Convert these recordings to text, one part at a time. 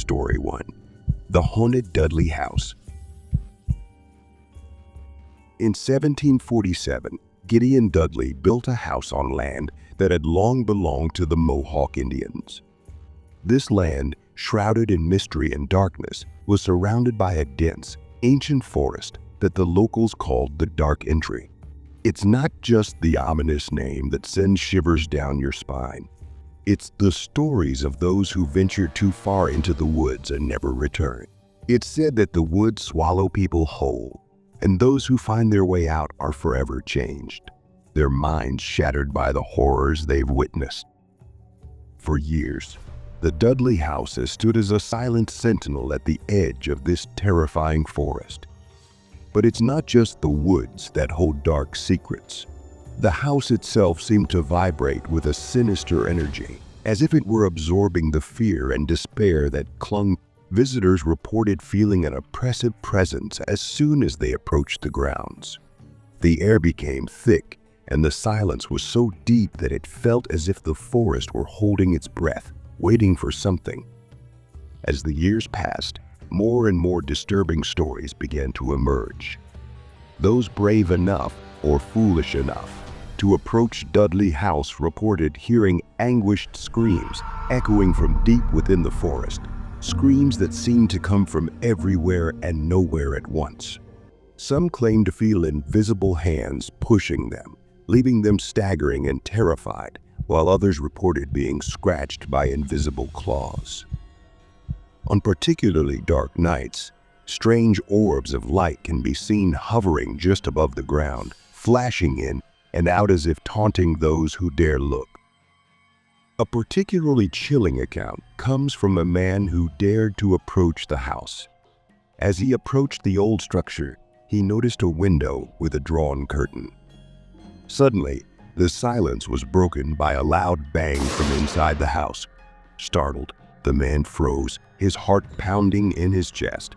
Story 1. The Haunted Dudley House. In 1747, Gideon Dudley built a house on land that had long belonged to the Mohawk Indians. This land, shrouded in mystery and darkness, was surrounded by a dense, ancient forest that the locals called the Dark Entry. It's not just the ominous name that sends shivers down your spine. It's the stories of those who ventured too far into the woods and never return. It's said that the woods swallow people whole, and those who find their way out are forever changed, their minds shattered by the horrors they've witnessed. For years, the Dudley house has stood as a silent sentinel at the edge of this terrifying forest. But it's not just the woods that hold dark secrets. The house itself seemed to vibrate with a sinister energy, as if it were absorbing the fear and despair that clung. Visitors reported feeling an oppressive presence as soon as they approached the grounds. The air became thick, and the silence was so deep that it felt as if the forest were holding its breath, waiting for something. As the years passed, more and more disturbing stories began to emerge. Those brave enough or foolish enough to approach Dudley House reported hearing anguished screams echoing from deep within the forest, screams that seemed to come from everywhere and nowhere at once. Some claimed to feel invisible hands pushing them, leaving them staggering and terrified, while others reported being scratched by invisible claws. On particularly dark nights, strange orbs of light can be seen hovering just above the ground, flashing in and out as if taunting those who dare look. A particularly chilling account comes from a man who dared to approach the house. As he approached the old structure, he noticed a window with a drawn curtain. Suddenly, the silence was broken by a loud bang from inside the house. Startled, the man froze, his heart pounding in his chest.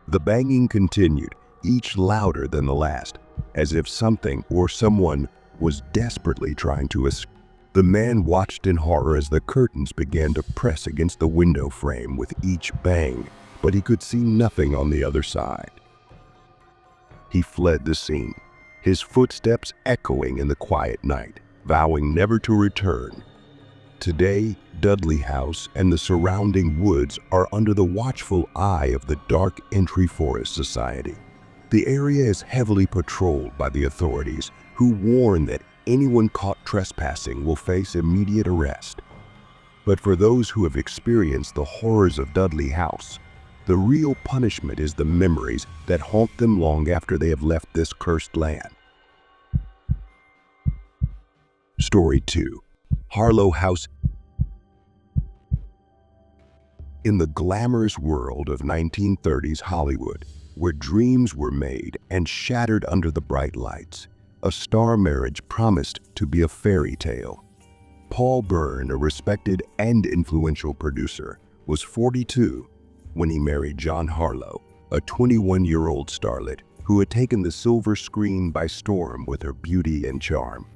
The banging continued, each louder than the last, as if something or someone was desperately trying to escape. The man watched in horror as the curtains began to press against the window frame with each bang, but he could see nothing on the other side. He fled the scene, his footsteps echoing in the quiet night, vowing never to return. Today, Dudley House and the surrounding woods are under the watchful eye of the Dark Entry Forest Society. The area is heavily patrolled by the authorities, who warn that anyone caught trespassing will face immediate arrest. But for those who have experienced the horrors of Dudley House, the real punishment is the memories that haunt them long after they have left this cursed land. Story 2. Harlow House. In the glamorous world of 1930s Hollywood, where dreams were made and shattered under the bright lights, a star marriage promised to be a fairy tale. Paul Byrne, a respected and influential producer, was 42 when he married John Harlow, a 21-year-old starlet who had taken the silver screen by storm with her beauty and charm.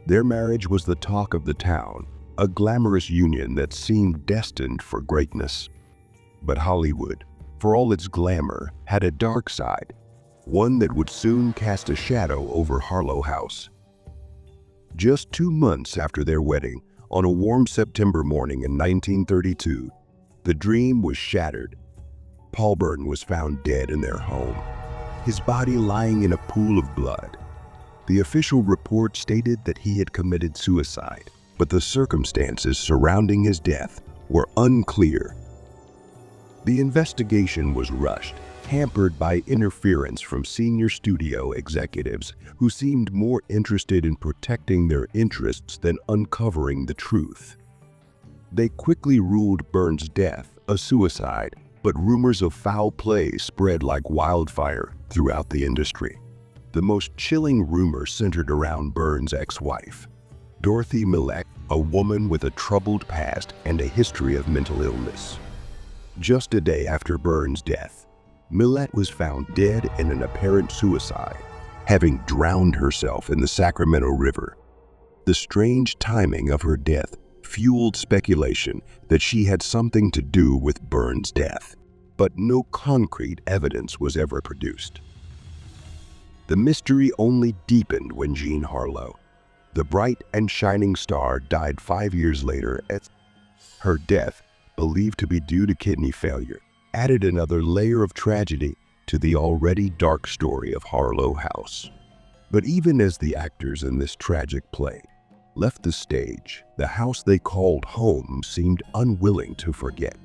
Their marriage was the talk of the town, a glamorous union that seemed destined for greatness. But Hollywood, for all its glamour, had a dark side, one that would soon cast a shadow over Harlow House. Just 2 months after their wedding, on a warm September morning in 1932, the dream was shattered. Paul Byrne was found dead in their home, his body lying in a pool of blood. The official report stated that he had committed suicide, but the circumstances surrounding his death were unclear. The investigation was rushed, hampered by interference from senior studio executives who seemed more interested in protecting their interests than uncovering the truth. They quickly ruled Byrne's death a suicide, but rumors of foul play spread like wildfire throughout the industry. The most chilling rumor centered around Byrne's ex-wife, Dorothy Millett, a woman with a troubled past and a history of mental illness. Just a day after Byrne's death, Millett was found dead in an apparent suicide, having drowned herself in the Sacramento River. The strange timing of her death fueled speculation that she had something to do with Burns' death, but no concrete evidence was ever produced. The mystery only deepened when Jean Harlow, the bright and shining star, died 5 years later. Her death, believed to be due to kidney failure, added another layer of tragedy to the already dark story of Harlow House. But even as the actors in this tragic play left the stage, the house they called home seemed unwilling to forget.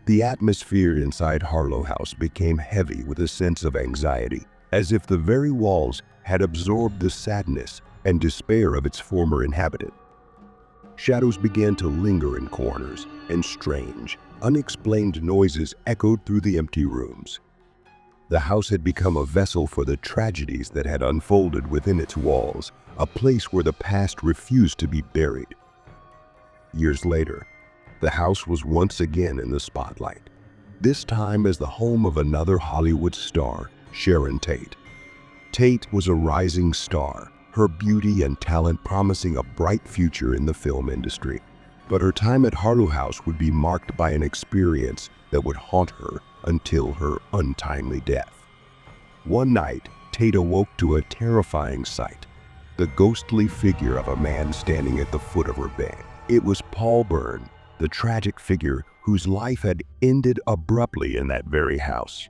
The atmosphere inside Harlow House became heavy with a sense of anxiety, as if the very walls had absorbed the sadness and despair of its former inhabitant. Shadows began to linger in corners, and strange, unexplained noises echoed through the empty rooms. The house had become a vessel for the tragedies that had unfolded within its walls, a place where the past refused to be buried. Years later, the house was once again in the spotlight, this time as the home of another Hollywood star, Sharon Tate. Tate was a rising star, her beauty and talent promising a bright future in the film industry. But her time at Harlow House would be marked by an experience that would haunt her until her untimely death. One night, Tate awoke to a terrifying sight, the ghostly figure of a man standing at the foot of her bed. It was Paul Byrne, the tragic figure whose life had ended abruptly in that very house.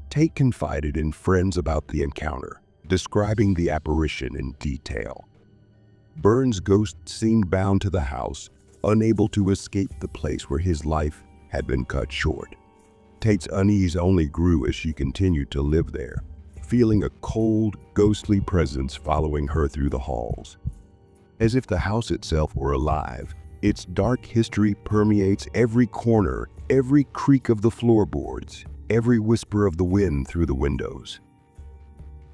Tate confided in friends about the encounter, describing the apparition in detail. Byrne's ghost seemed bound to the house, unable to escape the place where his life had been cut short. Tate's unease only grew as she continued to live there, feeling a cold, ghostly presence following her through the halls. As if the house itself were alive, its dark history permeates every corner, every creak of the floorboards, every whisper of the wind through the windows.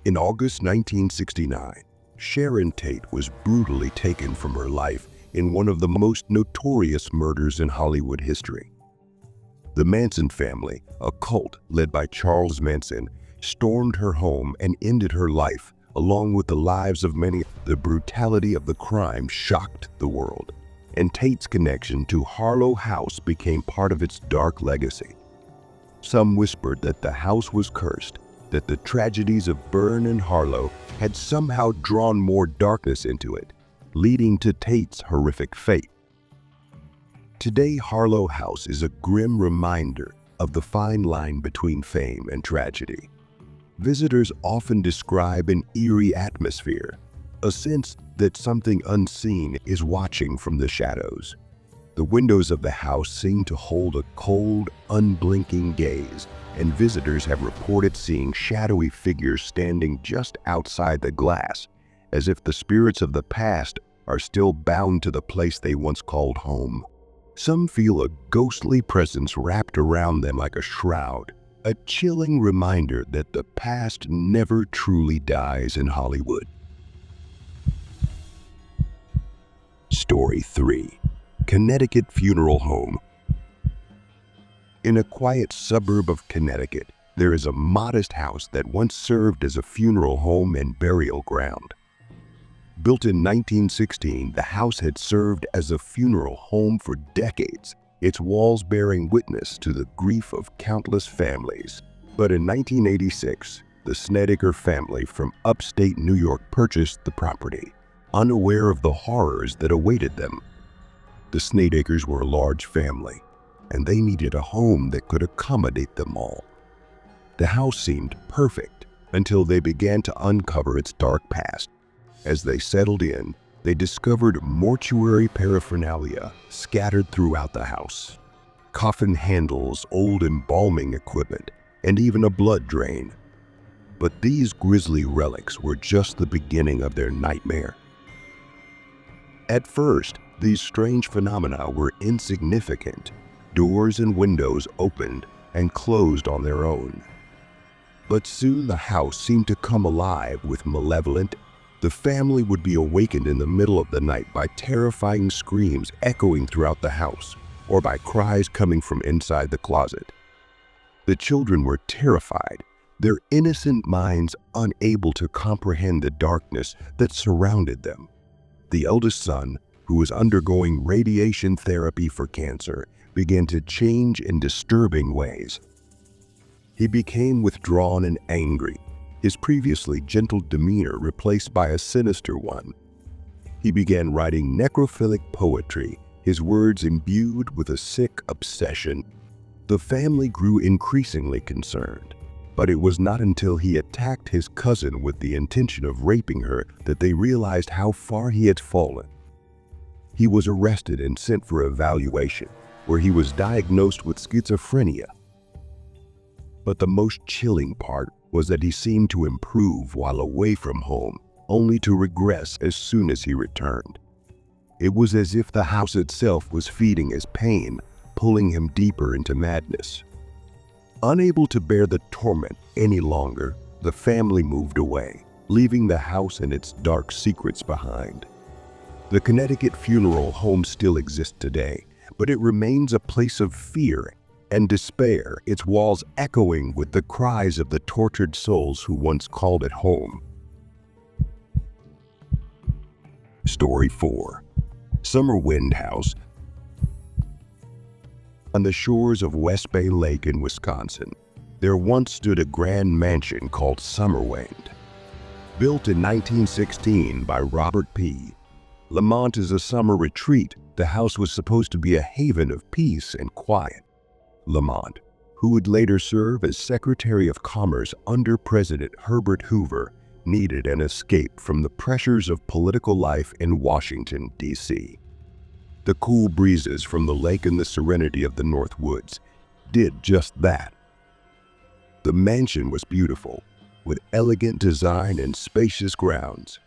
In August 1969, Sharon Tate was brutally taken from her life in one of the most notorious murders in Hollywood history. The Manson family, a cult led by Charles Manson, stormed her home and ended her life, along with the lives of many. The brutality of the crime shocked the world, and Tate's connection to Harlow House became part of its dark legacy. Some whispered that the house was cursed, that the tragedies of Byrne and Harlow had somehow drawn more darkness into it, leading to Tate's horrific fate. Today, Harlow House is a grim reminder of the fine line between fame and tragedy. Visitors often describe an eerie atmosphere, a sense that something unseen is watching from the shadows. The windows of the house seem to hold a cold, unblinking gaze, and visitors have reported seeing shadowy figures standing just outside the glass, as if the spirits of the past are still bound to the place they once called home. Some feel a ghostly presence wrapped around them like a shroud, a chilling reminder that the past never truly dies in Hollywood. Story 3. Connecticut Funeral Home. In a quiet suburb of Connecticut, there is a modest house that once served as a funeral home and burial ground. Built in 1916, the house had served as a funeral home for decades, its walls bearing witness to the grief of countless families. But in 1986, the Snedeker family from upstate New York purchased the property, unaware of the horrors that awaited them. The Snedekers were a large family, and they needed a home that could accommodate them all. The house seemed perfect until they began to uncover its dark past. As they settled in, they discovered mortuary paraphernalia scattered throughout the house. Coffin handles, old embalming equipment, and even a blood drain. But these grisly relics were just the beginning of their nightmare. At first, these strange phenomena were insignificant. Doors and windows opened and closed on their own. But soon the house seemed to come alive with malevolent. The family would be awakened in the middle of the night by terrifying screams echoing throughout the house, or by cries coming from inside the closet. The children were terrified, their innocent minds unable to comprehend the darkness that surrounded them. The eldest son, who was undergoing radiation therapy for cancer, began to change in disturbing ways. He became withdrawn and angry, his previously gentle demeanor replaced by a sinister one. He began writing necrophilic poetry, his words imbued with a sick obsession. The family grew increasingly concerned, but it was not until he attacked his cousin with the intention of raping her that they realized how far he had fallen. He was arrested and sent for evaluation, where he was diagnosed with schizophrenia. But the most chilling part was that he seemed to improve while away from home, only to regress as soon as he returned. It was as if the house itself was feeding his pain, pulling him deeper into madness. Unable to bear the torment any longer, the family moved away, leaving the house and its dark secrets behind. The Connecticut funeral home still exists today, but it remains a place of fear and despair, its walls echoing with the cries of the tortured souls who once called it home. Story 4. Summer Wind House. On the shores of West Bay Lake in Wisconsin, there once stood a grand mansion called Summerwind. Built in 1916 by Robert P. Lamont as a summer retreat, the house was supposed to be a haven of peace and quiet. Lamont, who would later serve as Secretary of Commerce under President Herbert Hoover, needed an escape from the pressures of political life in Washington, D.C. The cool breezes from the lake and the serenity of the North Woods did just that. The mansion was beautiful, with elegant design and spacious grounds,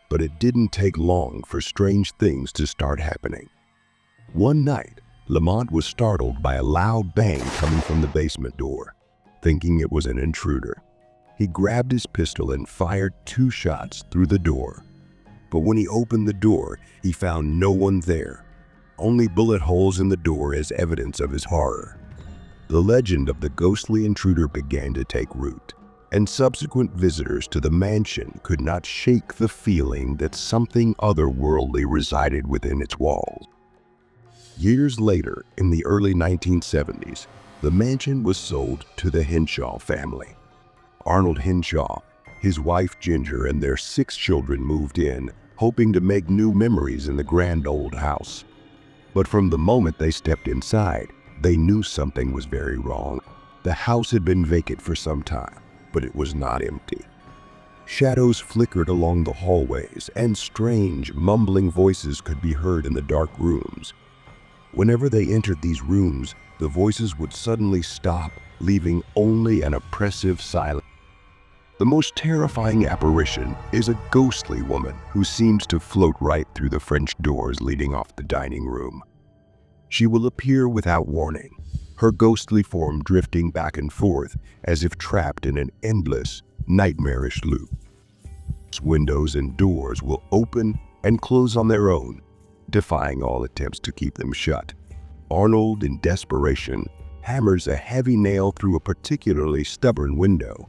but it didn't take long for strange things to start happening. One night, Lamont was startled by a loud bang coming from the basement door. Thinking it was an intruder, he grabbed his pistol and fired 2 shots through the door. But when he opened the door, he found no one there, only bullet holes in the door as evidence of his horror. The legend of the ghostly intruder began to take root, and subsequent visitors to the mansion could not shake the feeling that something otherworldly resided within its walls. Years later, in the early 1970s, the mansion was sold to the Henshaw family. Arnold Henshaw, his wife Ginger, and their 6 children moved in, hoping to make new memories in the grand old house. But from the moment they stepped inside, they knew something was very wrong. The house had been vacant for some time, but it was not empty. Shadows flickered along the hallways, and strange, mumbling voices could be heard in the dark rooms. Whenever they entered these rooms, the voices would suddenly stop, leaving only an oppressive silence. The most terrifying apparition is a ghostly woman who seems to float right through the French doors leading off the dining room. She will appear without warning, her ghostly form drifting back and forth as if trapped in an endless, nightmarish loop. Windows and doors will open and close on their own, defying all attempts to keep them shut. Arnold, in desperation, hammers a heavy nail through a particularly stubborn window.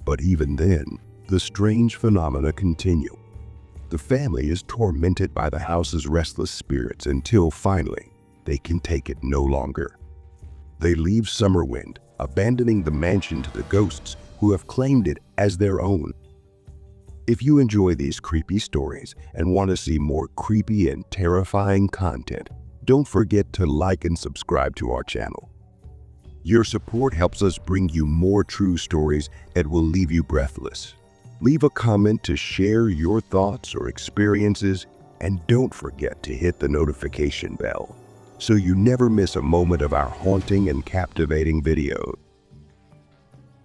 But even then, the strange phenomena continue. The family is tormented by the house's restless spirits until finally, they can take it no longer. They leave Summerwind, abandoning the mansion to the ghosts who have claimed it as their own. If you enjoy these creepy stories and want to see more creepy and terrifying content, don't forget to like and subscribe to our channel. Your support helps us bring you more true stories that will leave you breathless. Leave a comment to share your thoughts or experiences, and don't forget to hit the notification bell so you never miss a moment of our haunting and captivating videos.